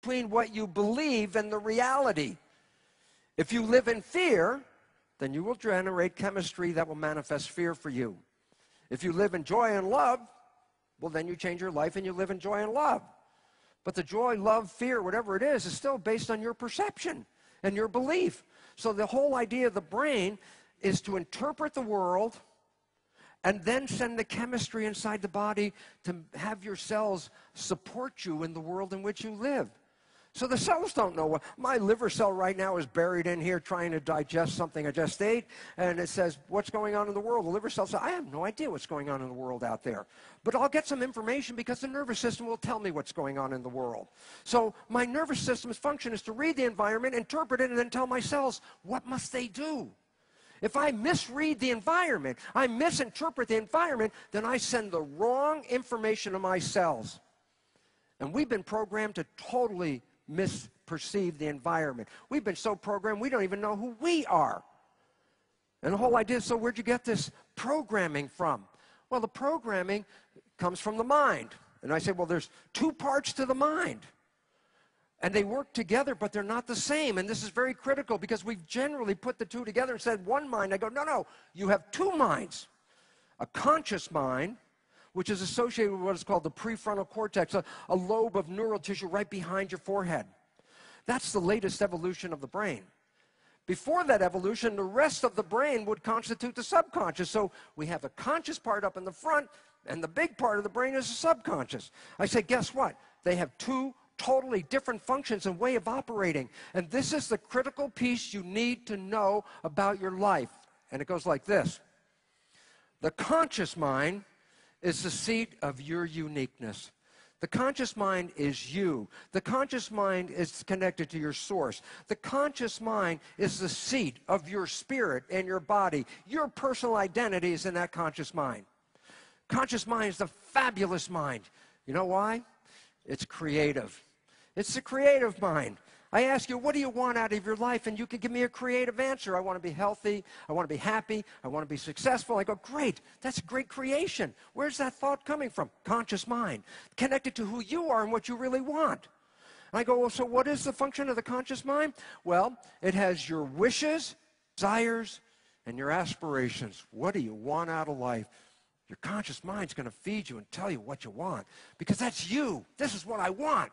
between what you believe and the reality. If you live in fear, then you will generate chemistry that will manifest fear for you. If you live in joy and love, well, then you change your life and you live in joy and love. But the joy, love, fear, whatever it is still based on your perception and your belief. So the whole idea of the brain is to interpret the world and then send the chemistry inside the body to have your cells support you in the world in which you live. So the cells don't know what. My liver cell right now is buried in here trying to digest something I just ate, and it says, what's going on in the world? The liver cell says, I have no idea what's going on in the world out there. But I'll get some information because the nervous system will tell me what's going on in the world. So my nervous system's function is to read the environment, interpret it, and then tell my cells, what must they do? If I misread the environment, I misinterpret the environment, then I send the wrong information to my cells. And we've been programmed to totally misperceive the environment. We've been so programmed we don't even know who we are. And the whole idea is, so where'd you get this programming from? Well, the programming comes from the mind. And I say, well, there's two parts to the mind. And they work together, but they're not the same. And this is very critical because we've generally put the two together and said one mind. I go, no, you have two minds. A conscious mind, which is associated with what is called the prefrontal cortex, a lobe of neural tissue right behind your forehead. That's the latest evolution of the brain. Before that evolution, the rest of the brain would constitute the subconscious. So we have a conscious part up in the front, and the big part of the brain is the subconscious. I say, guess what? They have two totally different functions and way of operating. And this is the critical piece you need to know about your life. And it goes like this. The conscious mind is the seat of your uniqueness. The conscious mind is you. The conscious mind is connected to your source. The conscious mind is the seat of your spirit and your body. Your personal identity is in that conscious mind. Conscious mind is the fabulous mind. You know why? It's creative. It's the creative mind. I ask you, what do you want out of your life? And you can give me a creative answer. I want to be healthy. I want to be happy. I want to be successful. I go, great. That's a great creation. Where's that thought coming from? Conscious mind. Connected to who you are and what you really want. And I go, well, so what is the function of the conscious mind? Well, it has your wishes, desires, and your aspirations. What do you want out of life? Your conscious mind's going to feed you and tell you what you want. Because that's you. This is what I want.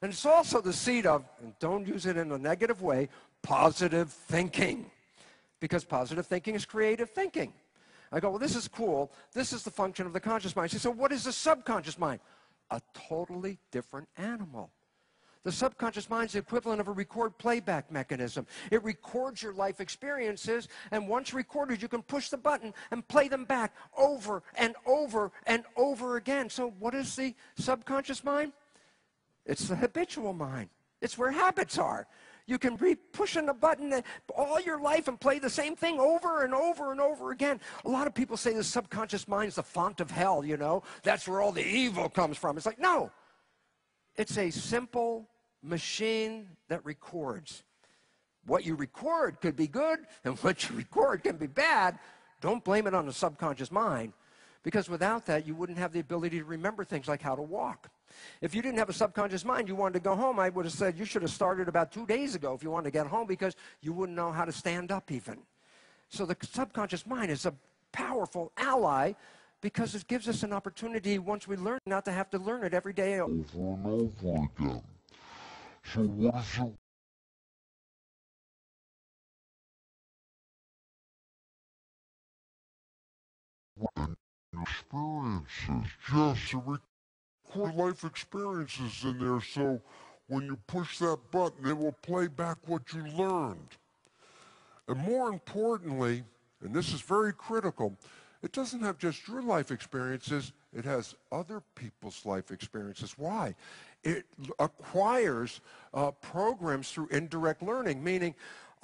And it's also the seat of, and don't use it in a negative way, positive thinking. Because positive thinking is creative thinking. I go, well, this is cool. This is the function of the conscious mind. I say, so what is the subconscious mind? A totally different animal. The subconscious mind is the equivalent of a record playback mechanism. It records your life experiences, and once recorded, you can push the button and play them back over and over and over again. So what is the subconscious mind? It's the habitual mind. It's where habits are. You can be pushing the button all your life and play the same thing over and over and over again. A lot of people say the subconscious mind is the font of hell, you know. That's where all the evil comes from. It's like, no. It's a simple machine that records. What you record could be good, and what you record can be bad. Don't blame it on the subconscious mind, because without that, you wouldn't have the ability to remember things like how to walk. If you didn't have a subconscious mind, you wanted to go home, I would have said you should have started about 2 days ago if you wanted to get home, because you wouldn't know how to stand up even. So the subconscious mind is a powerful ally because it gives us an opportunity, once we learn, not to have to learn it every day. Over and over again. So what is experiences? Yes, record life experiences in there, so when you push that button, it will play back what you learned. And more importantly, and this is very critical, it doesn't have just your life experiences, it has other people's life experiences. Why? It acquires programs through indirect learning, meaning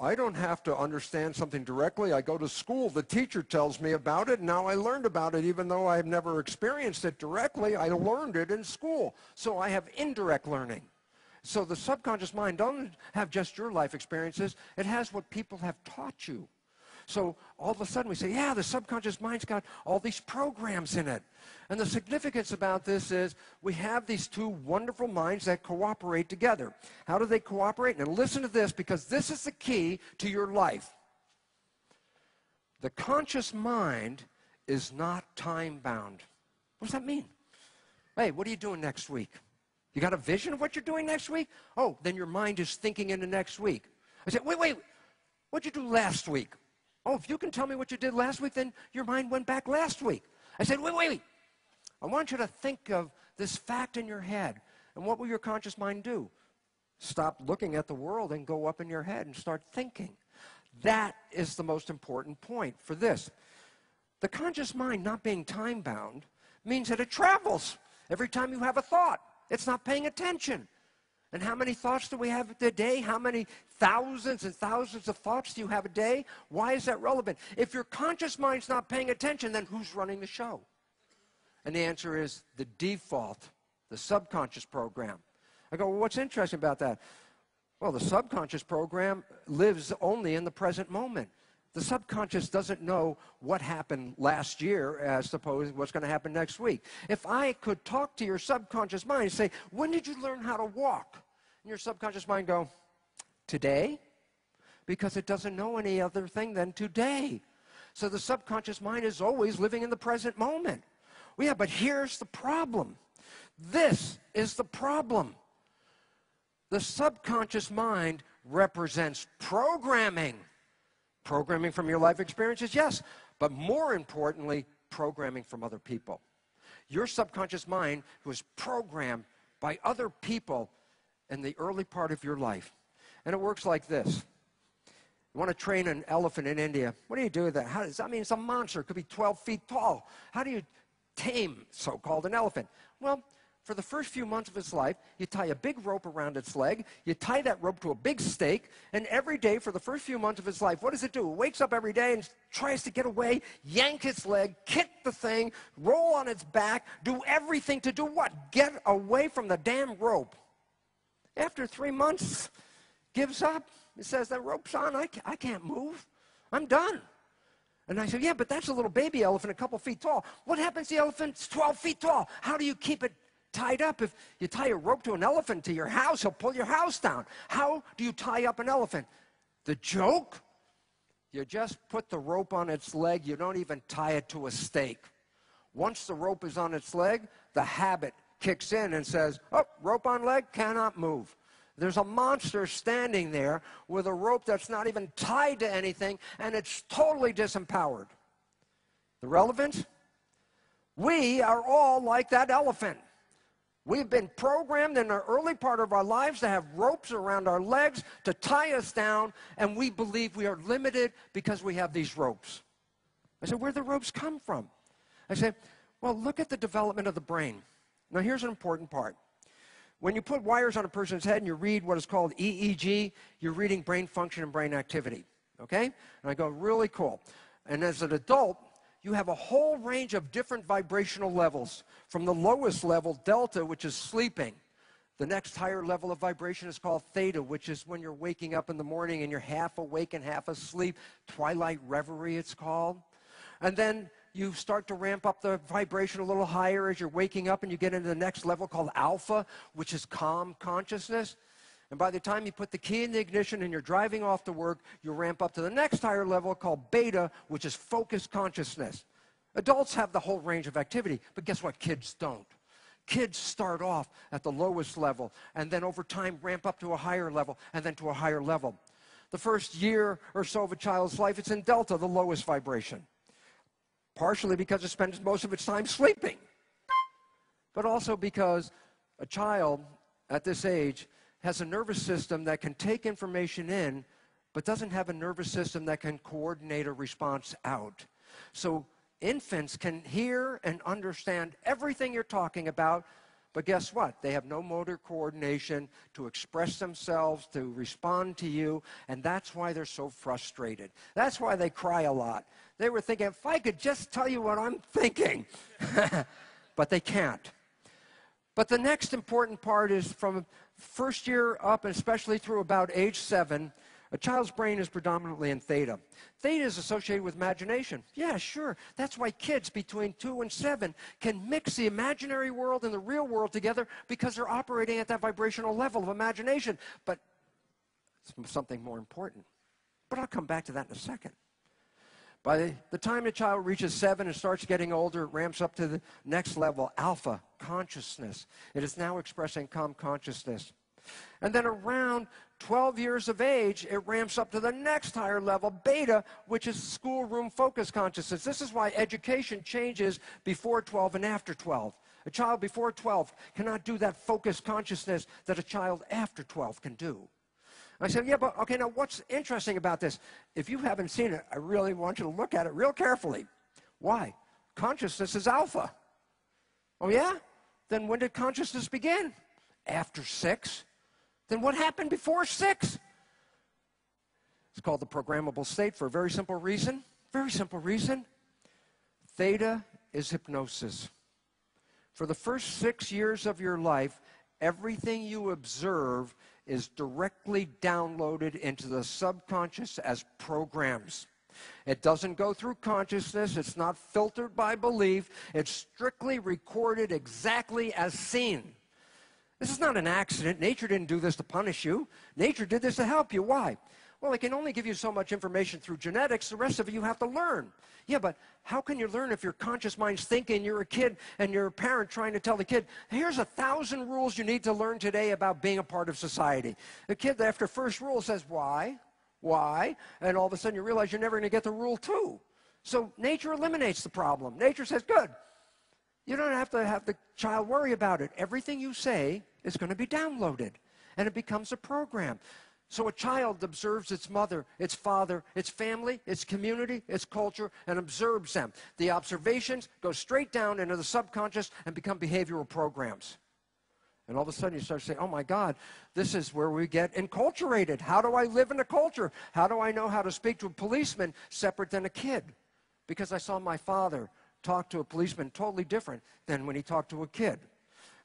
I don't have to understand something directly. I go to school, the teacher tells me about it, and now I learned about it. Even though I've never experienced it directly, I learned it in school. So I have indirect learning. So the subconscious mind doesn't have just your life experiences, it has what people have taught you. So all of a sudden we say, yeah, the subconscious mind's got all these programs in it. And the significance about this is we have these two wonderful minds that cooperate together. How do they cooperate? And listen to this, because this is the key to your life. The conscious mind is not time-bound. What does that mean? Hey, what are you doing next week? You got a vision of what you're doing next week? Oh, then your mind is thinking into next week. I said, wait, what'd you do last week? Oh, if you can tell me what you did last week, then your mind went back last week. I said, wait. I want you to think of this fact in your head. And what will your conscious mind do? Stop looking at the world and go up in your head and start thinking. That is the most important point for this. The conscious mind not being time-bound means that it travels. Every time you have a thought, it's not paying attention. And how many thoughts do we have a day? How many thousands and thousands of thoughts do you have a day? Why is that relevant? If your conscious mind's not paying attention, then who's running the show? And the answer is the default, the subconscious program. I go, well, what's interesting about that? Well, the subconscious program lives only in the present moment. The subconscious doesn't know what happened last year as opposed to what's going to happen next week. If I could talk to your subconscious mind and say, when did you learn how to walk? And your subconscious mind go, today? Because it doesn't know any other thing than today. So the subconscious mind is always living in the present moment. Well, yeah, but here's the problem. This is the problem. The subconscious mind represents programming. Programming from your life experiences, yes, but more importantly, programming from other people. Your subconscious mind was programmed by other people in the early part of your life. And it works like this. You want to train an elephant in India. What do you do with that? It's a monster. It could be 12 feet tall. How do you tame, so-called, an elephant? Well, for the first few months of its life, you tie a big rope around its leg, you tie that rope to a big stake, and every day for the first few months of its life, what does it do? It wakes up every day and tries to get away, yank its leg, kick the thing, roll on its back, do everything to do what? Get away from the damn rope. After 3 months, gives up. It says, that rope's on, I can't move. I'm done. And I said, yeah, but that's a little baby elephant a couple feet tall. What happens to the elephant's 12 feet tall? How do you keep it tied up? If you tie a rope to an elephant to your house, he'll pull your house down. How do you tie up an elephant? The joke? You just put the rope on its leg. You don't even tie it to a stake. Once the rope is on its leg, the habit kicks in and says, oh, rope on leg, cannot move. There's a monster standing there with a rope that's not even tied to anything, and it's totally disempowered. The relevance? We are all like that elephant. We've been programmed in the early part of our lives to have ropes around our legs to tie us down, and we believe we are limited because we have these ropes. I said, where do the ropes come from? I said, well, look at the development of the brain. Now, here's an important part. When you put wires on a person's head and you read what is called EEG, you're reading brain function and brain activity, okay? And I go, really cool. And as an adult, you have a whole range of different vibrational levels. From the lowest level, delta, which is sleeping. The next higher level of vibration is called theta, which is when you're waking up in the morning and you're half awake and half asleep. Twilight reverie, it's called. And then you start to ramp up the vibration a little higher as you're waking up, and you get into the next level called alpha, which is calm consciousness. And by the time you put the key in the ignition and you're driving off to work, you ramp up to the next higher level called beta, which is focused consciousness. Adults have the whole range of activity, but guess what? Kids don't. Kids start off at the lowest level, and then over time ramp up to a higher level, and then to a higher level. The first year or so of a child's life, it's in delta, the lowest vibration. Partially because it spends most of its time sleeping, but also because a child at this age has a nervous system that can take information in, but doesn't have a nervous system that can coordinate a response out. So infants can hear and understand everything you're talking about, but guess what? They have no motor coordination to express themselves, to respond to you, and that's why they're so frustrated. That's why they cry a lot. They were thinking, if I could just tell you what I'm thinking. But they can't. But the next important part is from first year up, and especially through about age 7, A child's brain is predominantly in theta. Theta is associated with imagination. Yeah, sure. That's why kids between 2 and 7 can mix the imaginary world and the real world together because they're operating at that vibrational level of imagination. But it's something more important. But I'll come back to that in a second. By the time a child reaches 7 and starts getting older, it ramps up to the next level, alpha, consciousness. It is now expressing calm consciousness. And then around 12 years of age, it ramps up to the next higher level, beta, which is schoolroom focus consciousness. This is why education changes before 12 and after 12. A child before 12 cannot do that focus consciousness that a child after 12 can do. I said, yeah, but okay, now what's interesting about this? If you haven't seen it, I really want you to look at it real carefully. Why? Consciousness is alpha. Oh, yeah? Then when did consciousness begin? After 6. Then what happened before 6? It's called the programmable state for a very simple reason. Very simple reason. Theta is hypnosis. For the first 6 years of your life, everything you observe is directly downloaded into the subconscious as programs. It doesn't go through consciousness. It's not filtered by belief. It's strictly recorded exactly as seen. This is not an accident. Nature didn't do this to punish you. Nature did this to help you. Why? Well, it can only give you so much information through genetics. The rest of it you have to learn. Yeah, but how can you learn if your conscious mind's thinking, you're a kid, and you're a parent trying to tell the kid, here's 1,000 rules you need to learn today about being a part of society. The kid, after first rule, says, why? Why? And all of a sudden you realize you're never going to get to rule 2. So nature eliminates the problem. Nature says, good. You don't have to have the child worry about it. Everything you say is going to be downloaded, and it becomes a program. So a child observes its mother, its father, its family, its community, its culture, and observes them. The observations go straight down into the subconscious and become behavioral programs. And all of a sudden you start saying, oh my God, this is where we get enculturated. How do I live in a culture? How do I know how to speak to a policeman separate than a kid? Because I saw my father talk to a policeman totally different than when he talked to a kid.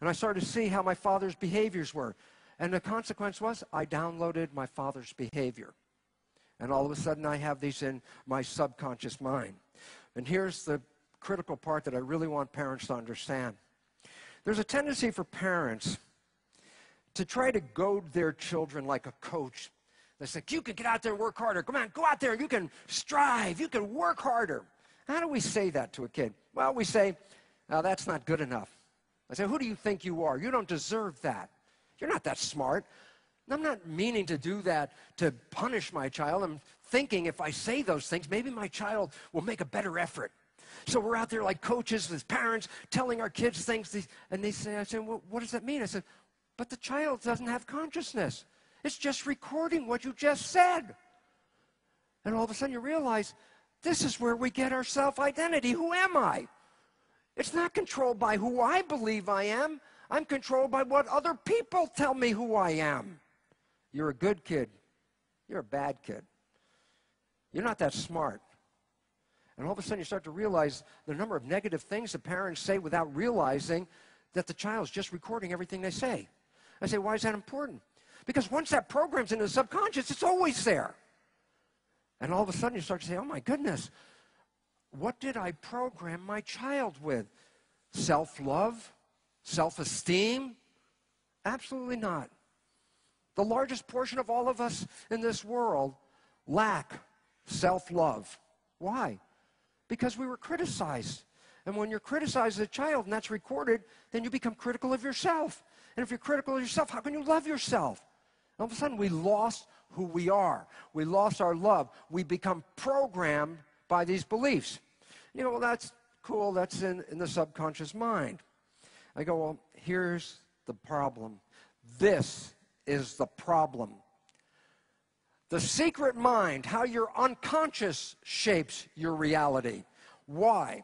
And I started to see how my father's behaviors were. And the consequence was I downloaded my father's behavior. And all of a sudden I have these in my subconscious mind. And here's the critical part that I really want parents to understand. There's a tendency for parents to try to goad their children like a coach. They say, you can get out there and work harder. Come on, go out there. You can strive. You can work harder. How do we say that to a kid? Well, we say, oh, that's not good enough. I say, who do you think you are? You don't deserve that. You're not that smart. I'm not meaning to do that to punish my child. I'm thinking if I say those things, maybe my child will make a better effort. So we're out there like coaches as parents telling our kids things. And they say, I say, well, what does that mean? I said, but the child doesn't have consciousness. It's just recording what you just said. And all of a sudden you realize this is where we get our self-identity. Who am I? It's not controlled by who I believe I am. I'm controlled by what other people tell me who I am. You're a good kid. You're a bad kid. You're not that smart. And all of a sudden you start to realize the number of negative things that parents say without realizing that the child's just recording everything they say. I say, why is that important? Because once that program's in the subconscious, it's always there. And all of a sudden you start to say, oh my goodness, what did I program my child with? Self-love? Self-esteem? Absolutely not. The largest portion of all of us in this world lack self-love. Why? Because we were criticized. And when you're criticized as a child and that's recorded, then you become critical of yourself. And if you're critical of yourself, how can you love yourself? All of a sudden we lost who we are. We lost our love. We become programmed by these beliefs. You know, well, that's cool. That's in the subconscious mind. I go, well, here's the problem. This is the problem. The secret mind, how your unconscious shapes your reality. Why?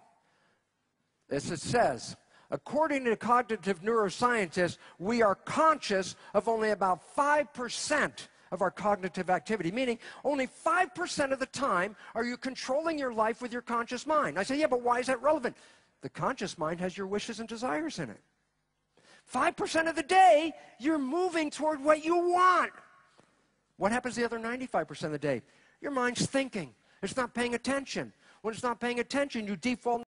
As it says, according to cognitive neuroscientists, we are conscious of only about 5% of our cognitive activity, meaning only 5% of the time are you controlling your life with your conscious mind. I say, yeah, but why is that relevant? The conscious mind has your wishes and desires in it. 5% of the day, you're moving toward what you want. What happens the other 95% of the day? Your mind's thinking. It's not paying attention. When it's not paying attention, you default